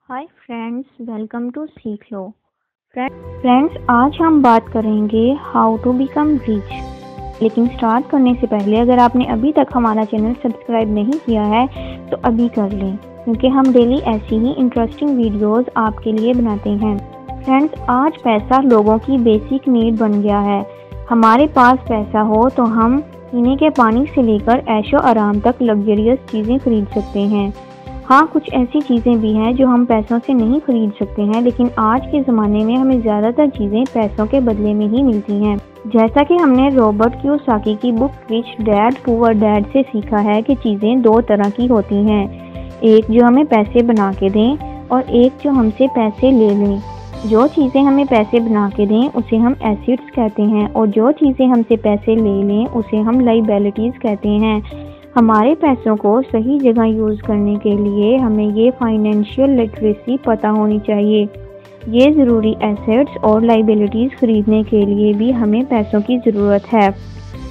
Hi friends, welcome to सीख लो। Friends, आज हम बात करेंगे हाउ टू बिकम रिच। लेकिन स्टार्ट करने से पहले अगर आपने अभी तक हमारा चैनल सब्सक्राइब नहीं किया है तो अभी कर लें, क्योंकि हम डेली ऐसी ही इंटरेस्टिंग वीडियोस आपके लिए बनाते हैं। फ्रेंड्स, आज पैसा लोगों की बेसिक नीड बन गया है। हमारे पास पैसा हो तो हम पीने के पानी से लेकर ऐशो आराम तक लग्जरियस चीज़ें खरीद सकते हैं। हाँ, कुछ ऐसी चीज़ें भी हैं जो हम पैसों से नहीं खरीद सकते हैं, लेकिन आज के ज़माने में हमें ज़्यादातर चीज़ें पैसों के बदले में ही मिलती हैं। जैसा कि हमने रॉबर्ट कियोसाकी की book rich dad poor dad से सीखा है कि चीज़ें दो तरह की होती हैं, एक जो हमें पैसे बना के दें और एक जो हमसे पैसे ले लें। जो चीज़ें हमें पैसे बना के दें उसे हम एसेट्स कहते हैं, और जो चीज़ें हमसे पैसे ले लें उसे हम लाइबिलिटीज़ कहते हैं। हमारे पैसों को सही जगह यूज़ करने के लिए हमें ये फाइनेंशियल लिटरेसी पता होनी चाहिए। ये ज़रूरी एसेट्स और लाइबिलिटीज़ खरीदने के लिए भी हमें पैसों की ज़रूरत है।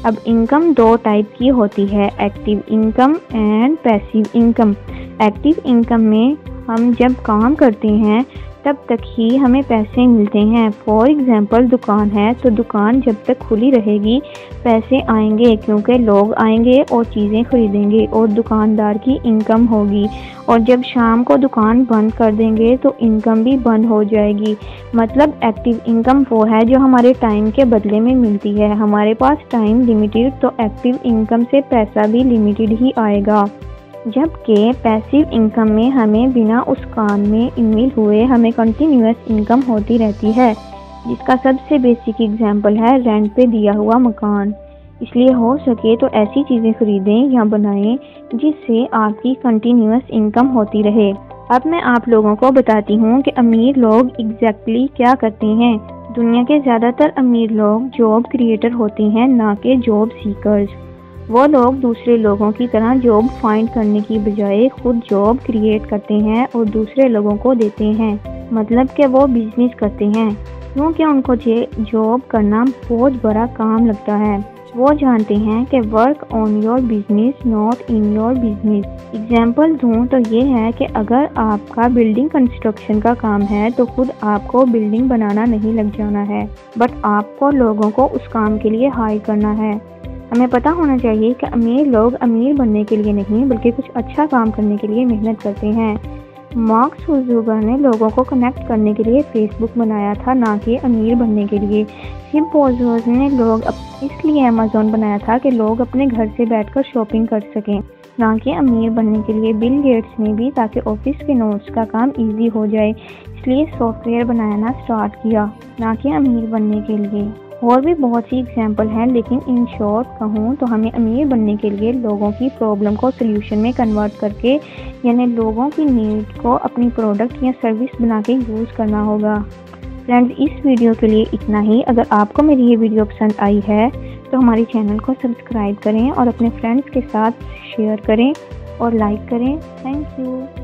अब इनकम दो टाइप की होती है, active income and passive income. Active income में हम जब काम करते हैं तब तक ही हमें पैसे मिलते हैं। फॉर एग्ज़ाम्पल, दुकान है तो दुकान जब तक खुली रहेगी पैसे आएंगे, क्योंकि लोग आएंगे और चीज़ें खरीदेंगे और दुकानदार की इनकम होगी। और जब शाम को दुकान बंद कर देंगे तो इनकम भी बंद हो जाएगी। मतलब एक्टिव इनकम वो है जो हमारे टाइम के बदले में मिलती है। हमारे पास टाइम लिमिटेड तो एक्टिव इनकम से पैसा भी लिमिटेड ही आएगा। जबकि पैसिव इनकम में हमें बिना उस काम में इन्वॉल्व हुए हमें कंटिन्यूअस इनकम होती रहती है, जिसका सबसे बेसिक एग्जांपल है रेंट पे दिया हुआ मकान। इसलिए हो सके तो ऐसी चीज़ें खरीदें या बनाएं जिससे आपकी कंटिन्यूअस इनकम होती रहे। अब मैं आप लोगों को बताती हूँ कि अमीर लोग एग्जैक्टली क्या करते हैं। दुनिया के ज़्यादातर अमीर लोग जॉब क्रिएटर होते हैं, ना कि जॉब सीकर्स। वो लोग दूसरे लोगों की तरह जॉब फाइंड करने की बजाय खुद जॉब क्रिएट करते हैं और दूसरे लोगों को देते हैं। मतलब कि वो बिजनेस करते हैं, क्योंकि उनको जॉब करना बहुत बड़ा काम लगता है। वो जानते हैं कि work on your business not in your business. Example दूँ तो ये है कि अगर आपका बिल्डिंग कंस्ट्रक्शन का काम है तो खुद आपको बिल्डिंग बनाना नहीं लग जाना है, बट आपको लोगों को उस काम के लिए हायर करना है। हमें पता होना चाहिए कि अमीर लोग अमीर बनने के लिए नहीं बल्कि कुछ अच्छा काम करने के लिए मेहनत करते हैं। मार्क जुकरबर्ग ने लोगों को कनेक्ट करने के लिए फेसबुक बनाया था, ना कि अमीर बनने के लिए। जेफ बेजोस ने इसलिए अमेज़न बनाया था कि लोग अपने घर से बैठकर शॉपिंग कर सकें, ना कि अमीर बनने के लिए। बिल गेट्स ने भी ताकि ऑफिस के नोट्स का काम इजी हो जाए इसलिए सॉफ्टवेयर बनाना स्टार्ट किया, ना कि अमीर बनने के लिए। और भी बहुत सी एग्जाम्पल हैं, लेकिन इन शॉर्ट कहूँ तो हमें अमीर बनने के लिए लोगों की प्रॉब्लम को सोल्यूशन में कन्वर्ट करके, यानी लोगों की नीड को अपनी प्रोडक्ट या सर्विस बना के यूज़ करना होगा। फ्रेंड्स, इस वीडियो के लिए इतना ही। अगर आपको मेरी ये वीडियो पसंद आई है तो हमारे चैनल को सब्सक्राइब करें और अपने फ्रेंड्स के साथ शेयर करें और लाइक करें। Thank you.